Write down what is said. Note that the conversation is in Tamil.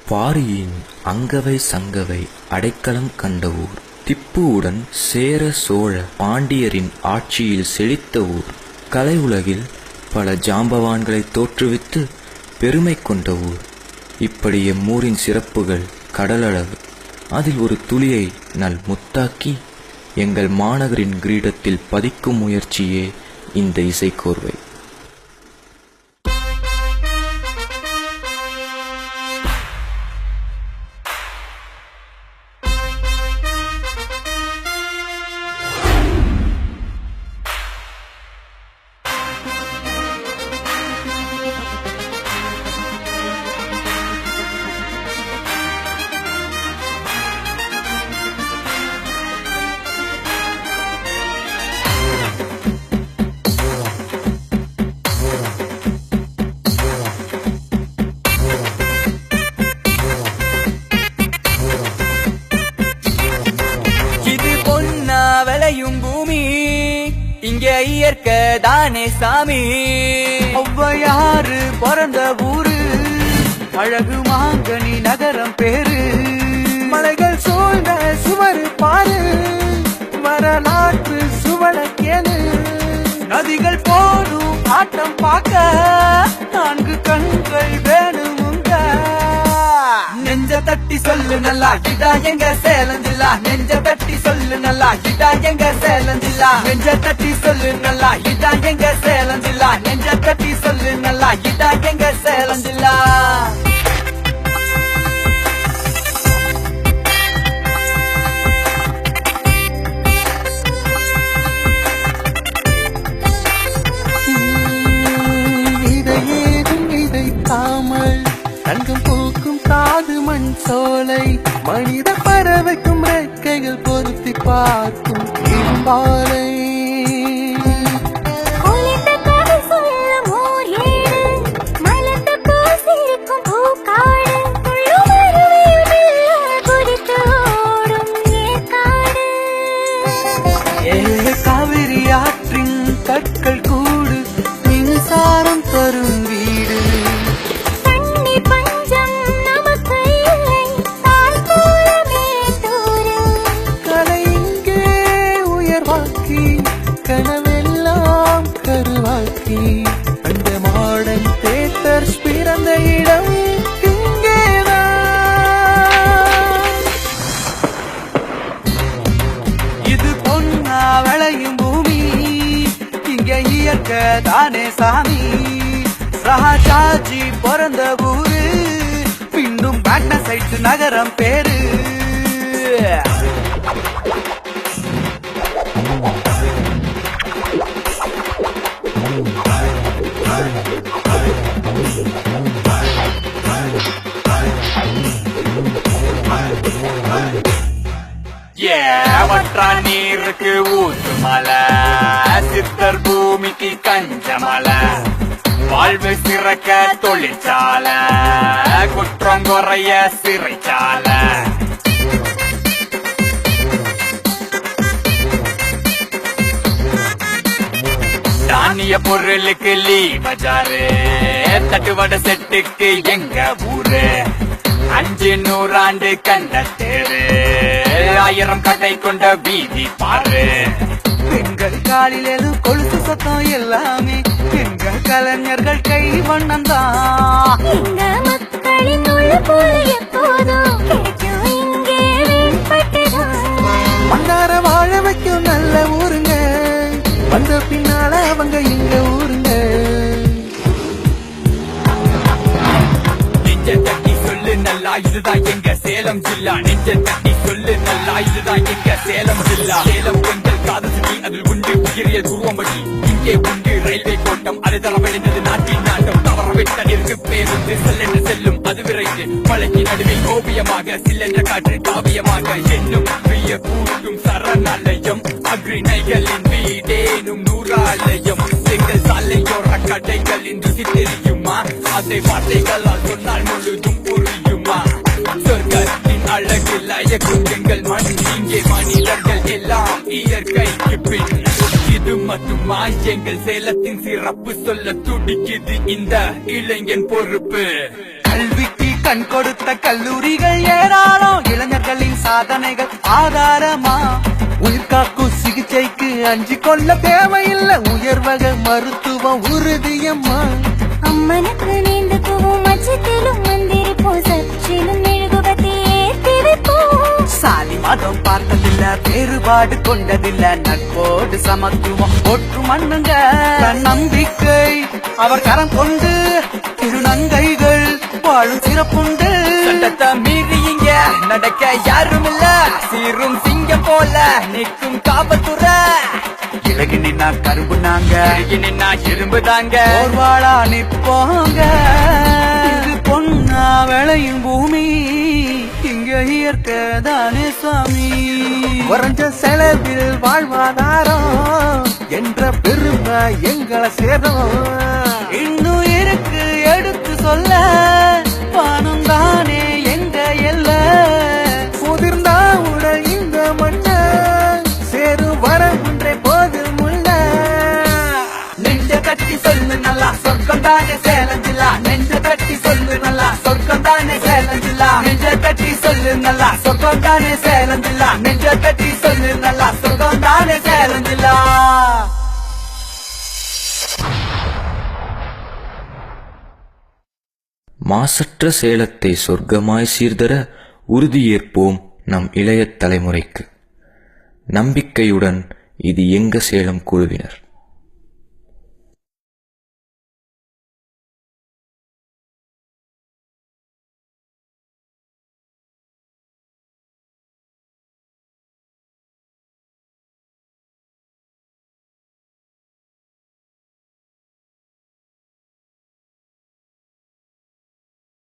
பாரியின் அங்கவை சங்கவை அடைக்கலம் கண்ட ஊர். திப்புவுடன் சேர சோழ பாண்டியரின் ஆட்சியில் செழித்த ஊர். கலை உலகில் பல ஜாம்பவான்களை தோற்றுவித்து பெருமை கொண்ட ஊர். இப்படி எம்மூரின் சிறப்புகள் கடலளவு. அதில் ஒரு துளியை நல் முத்தாக்கி எங்கள் மாநகரின் கிரீடத்தில் பதிக்கும் முயற்சியே இந்த இசைக்கோர்வை. பூமி இங்கே இயற்கை தானே சாமி. ஒவ்வையாறு பிறந்த ஊரு, அழகு மாங்கனி நகரம் பேரு. மலைகள் சூழ்ந்த சுவர் பாரு, வரலாற்று சுவடக்கேனு. நதிகள் போடும் ஆட்டம் பார்க்க 4 கண்கள் வேணுமுங்க. நெஞ்ச தட்டி சொல்லு நல்லா, இதா எங்க சேலம் ஜில்லா. நெஞ்ச தட்டி சொல்லு நல்லா, இதா எங்க சேலம் ஜில்லா. நெஞ்ச தட்டி சொல்லு நல்லா, இதா எங்க சேலம் ஜில்லா. நெஞ்ச தட்டி சொல்லு நல்லா, இதா எங்க சேலம் ஜில்லா. தங்கம் பூக்கும் காது மண் சோலை, மனித பறவைக்கும் ரெக்கைகள் பொருத்தி பார்க்கும் இரும்பாலை. காவிரி ஆற்றின் கற்கள் கூடு, மின்சாரம் தரும் வீடு. கனவெல்லாம் கருவாக்கி அந்த மாடர்ன் தியேட்டர்ஸ் பிறந்த இடம் இங்கேதான். இது பொன்னா விளையும் பூமி, இங்க இயற்கை தானே சாமி. ராஜாஜி பிறந்த ஊரு, பின்னும் மேக்னசைட் நகரம் பேரு. வற்றா நீருக்கு ஊத்து மலை, சித்தர் பூமிக்கு கஞ்சமலை. வாழ்வு சிறக்க தொழிற்சாலை, குற்றம் குறைய சிறைச்சாலை. தானிய பொருளுக்கு லீ பஜாரு, தட்டுவட செட்டுக்கு எங்க ஊரு. 500 ஆண்டு கண்ட தேரு, 1000 கடை கொண்ட வீதி பாரு. பெண்கள் காலில் எது கொலுசு சத்தம் எல்லாமே எங்க கலைஞர்கள் கை வண்ணந்தான். மன்னார வாழ வைக்கும் நல்ல ஊருங்க, வந்த பின்னால அவங்க எங்க ஊருங்க. நெஞ்ச தட்டி சொல்லு நல்லா, இதுதான் எங்க சேலம் ஜில்லா. நெஞ்ச தட்டி சொல்லு நல்லா, இதுதான் எங்க சேலம் ஜில்லா. சேலம் பெண்கள் காதல் சுற்றி, அதில் உண்டு உயிரிய துருவம்படி. இங்கே உண்டு ரயில்வே கோட்டம், அது தளமடைந்தது நாட்டின் நாட்டம். தவறவிட்ட நிற்கு பேருந்து செல்லென்று செல்லும் அது விரைந்து. மலைக்கு நடுவில் ஓவியமாக சில்லென்ற காற்று காவியமாக என்னும் பிரிய கூட்டும் சரணாலயம். அக்ரிணைகளின் வீடேனும் நூறாலயம். எங்கள் சாலையோர கடைகளின் ருசி தெரியுமா? அதை வார்த்தைகளால் சொன்னால் முழுதும் புரியுமா? சொர்க்கத்தின் அழகில் லயக்கும் எங்கள் மண். இங்கே மனிதர்கள் எல்லாம் இயற்கைக்கு பின். இது மட்டுமா எங்கள் சேலத்தின் சிறப்பு? சொல்ல துடிக்குது இந்த இளைஞன் பொறுப்பு. கல்விக்கு கண் கொடுத்த கல்லூரிகள் ஏராளம், இளைஞர்களின் சாதனைகள் ஆதாரமா. உயிர்காக்கும் சிகிச்சைக்கு அஞ்சு கொள்ள தேவையில்லை, உயர்வக மருத்துவம் உறுதியம்மா. அம்மனுக்கு நீண்டு போவோம், மச்சத்திலும் மந்திரிப்போம், சற்றிலும் மெழுகுவத்தி ஏற்றி வைப்போம். சாதி மதம் பார்த்ததில்ல, வேறுபாடு கொண்டதில்ல, நட்போடு சமத்துவம் ஒற்று மண்ணுங்க. நம்பிக்கை அவர் கரம் கொண்டு திருநங்கைகள் வாழும் சிறப்புண்டு. சட்டத்தை மீறி இங்க நடக்க யாரும் இல்ல, சீரும் சிங்கம் போல நிற்கும் காவல்துறை. இலகி நின்னா கரும்பு நாங்க, நின்னா இரும்பு தாங்க, வாழா நிற்போங்க. இது பொன்னா விளையும் பூமி, இங்க இயற்கை தானே சுவாமி. குறைஞ்ச செலவில் வாழ்வாதாரம் என்ற பெருமை எங்களை சேரும். இன்னும் இருக்கு எடுத்து சொல்ல, பணம் தானே எங்க எல்ல. முதிர்ந்தா உடல் இந்த மண்ண சேரும் வர ஒன்றை போதும் உள்ள. நெஞ்ச கட்டி சொல்லு நல்லா சொர்க்கம் தானே சேலம் ஜில்லா. நெஞ்ச கட்டி சொல்லு நல்லா சொர்க்கம் தானே சேலம் ஜில்லா. நெஞ்ச கட்டி சொல்லு நல்லா சொர்க்கம் தானே சேலம் ஜில்லா. நெஞ்ச கட்டி சொல்லு நல்லா சொர்க்கம் தானே சேலம் ஜில்லா. மாசற்ற சேலத்தை சொர்க்கமாய் சீர்தர உறுதியேற்போம் நம் இளைய தலைமுறைக்கு. நம்பிக்கையுடன் இது எங்க சேலம் குழுவினர்.